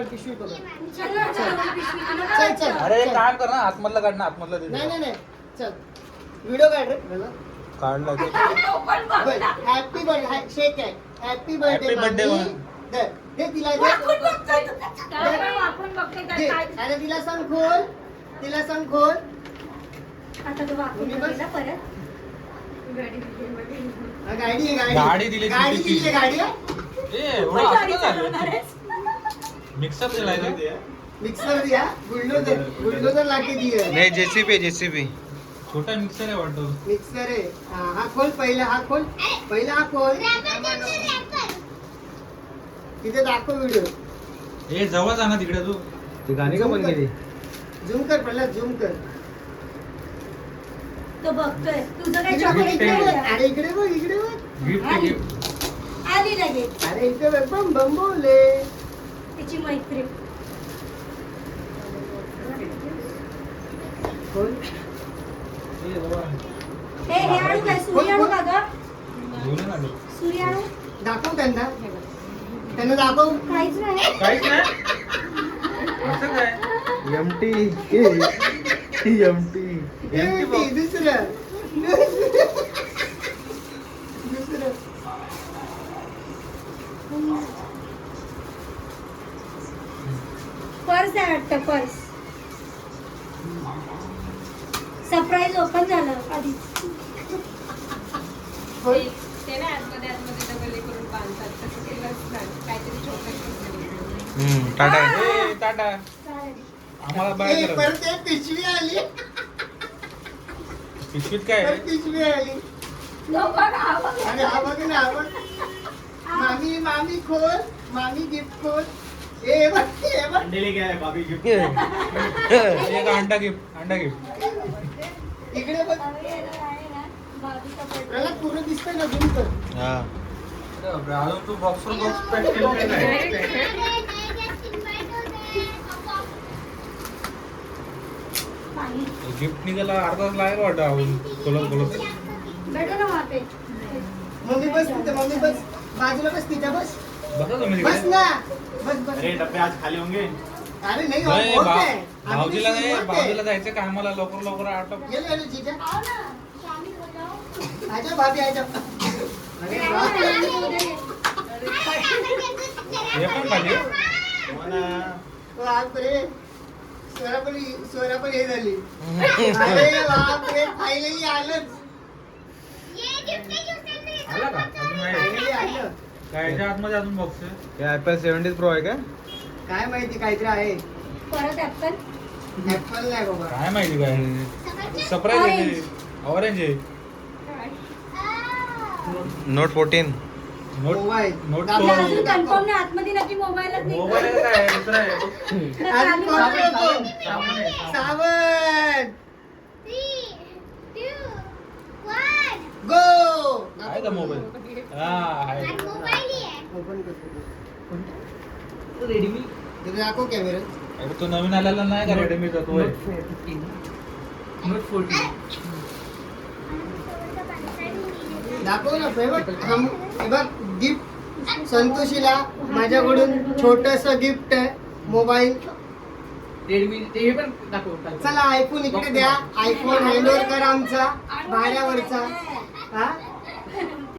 पिशवी पकड. चल चल. अरे काम कर ना, आतमधलं काढ ना, आतमधलं दे. नाही नाही नाही चल व्हिडिओ काढ रे मला. काढला की. हॅपी बर्थडे शेक आहे. हॅपी बर्थडे birthday मामी. दे दे तिला दे. दे. अरे तिला सांग खोल. तिला सांग खोल. आता तो वाकून बघितला परत. गाडी आहे गाडी. गाडी दिली गाडी ती. दिली गाडी आहे. ए एवढं असं झालं. मिक्सअप दिलाय का? मिक्सर दिया बुलडोजर लाके दिया. नाही जेसीबी छोटा मिक्सर आहे वाटतो. मिक्सर आहे. हा खोल पहिला. हा खोल पहिला. हा खोल. तिथे दाखव व्हिडिओ. ए जवळ जा ना तिकडे तू. ती गाणी का बंद केली? झूम कर पहिला झूम कर. तो बघतोय तुझं काय इकडे चॉकलेट बघ. नाही. अरे इकडे बघ इकडे बघ. गिफ्ट आली. गिफ्ट. आली लगेच अरे इकडे बघ. बम बम बोले. तिची मैत्रीण. खोल. हे आणू काय सूर्य आणू का ग? घेऊन आलो. सूर्य आणू दाखव त्यांना. त्यांना दाखव. काहीच नाही. काहीच नाही. असं काय? एमटी दुसरं दुसरं. पर्स आहे वाटतं. पर्स सरप्राईज ओपन झालं आधी. खोल. ते ना आतमध्ये डबल करून बांधतात तसं केलंच नाही. काहीतरी छोटं टाटा ए टाटा. आम्हाला ए, बाहेर करा. परत एक पिशवी आली. पिशवीत काय परत आहे? पिशवी आली. अरे हा बघ ना हा बघ. मामी मामी खोल. मामी गिफ्ट खोल. ए बघ हे बघ. एक अंडा गिफ्ट. अंडा गिफ्ट. इकडे बघ. त्याला पूर्ण दिसतंय ना झूम कर. हा अजून तू बॉक्स पॅक केलं नाही. गिफ्ट निघाला अर्धा तास लागेल वाटतं. अजून बोलत भेटो ना वहाँ पे. मम्मी बस तिथे. मम्मी बस बाजूला बस तिथे बस. बसा तुम्ही बस तिकडे. ना. बस बस. अरे डब्बे आज खाली होंगे. अरे नाही नाही, होत आहे. भाऊजीला आम्ही नाही, सुरुवात आहे. भाऊजीला जायचं कामाला. लवकर लवकर आटप. गेलो गेलो जीजा. आजा भाभी आजा. अरे बाप रे. हे पण खाली. बाप रे. स्वरा पण हे झाली. अरे बाप रे. फायनली आलंच. आला का? अजून नाही. फायनली आलं. काय याच्या आतमध्ये अजून बॉक्स आहे? हे आयपॅड 70 प्रो आहे का? काय माहिती काहीतरी आहे. परत ऍपल. ऍपल नाही बाबा. काय माहिती काय? सरप्राईज आहे. ऑरेंज आहे. Note 14 note mobile. नोट दाखव. म्हणजे अजून कन्फर्म नाही. आतमध्ये नक्की मोबाईलच नाही. मोबाईल आहे काय? दुसरा आहे. अजून कोण नको? साबण आहे. साबण. गो. आहे का मोबाईल? हा आहे. ओपन करतो. तिथे दाखव कॅमेरा. अरे तो नवीन आलेला नाही का रेडमीचा तो आहे. दाखव ना फेवरेट. हे बघ गिफ्ट संतोषीला माझ्याकडून छोटस गिफ्ट आहे. मोबाईल. चला आयफोन इकडे द्या. आयफोन हँडओव्हर करा आमचा भाड्यावरचा. हा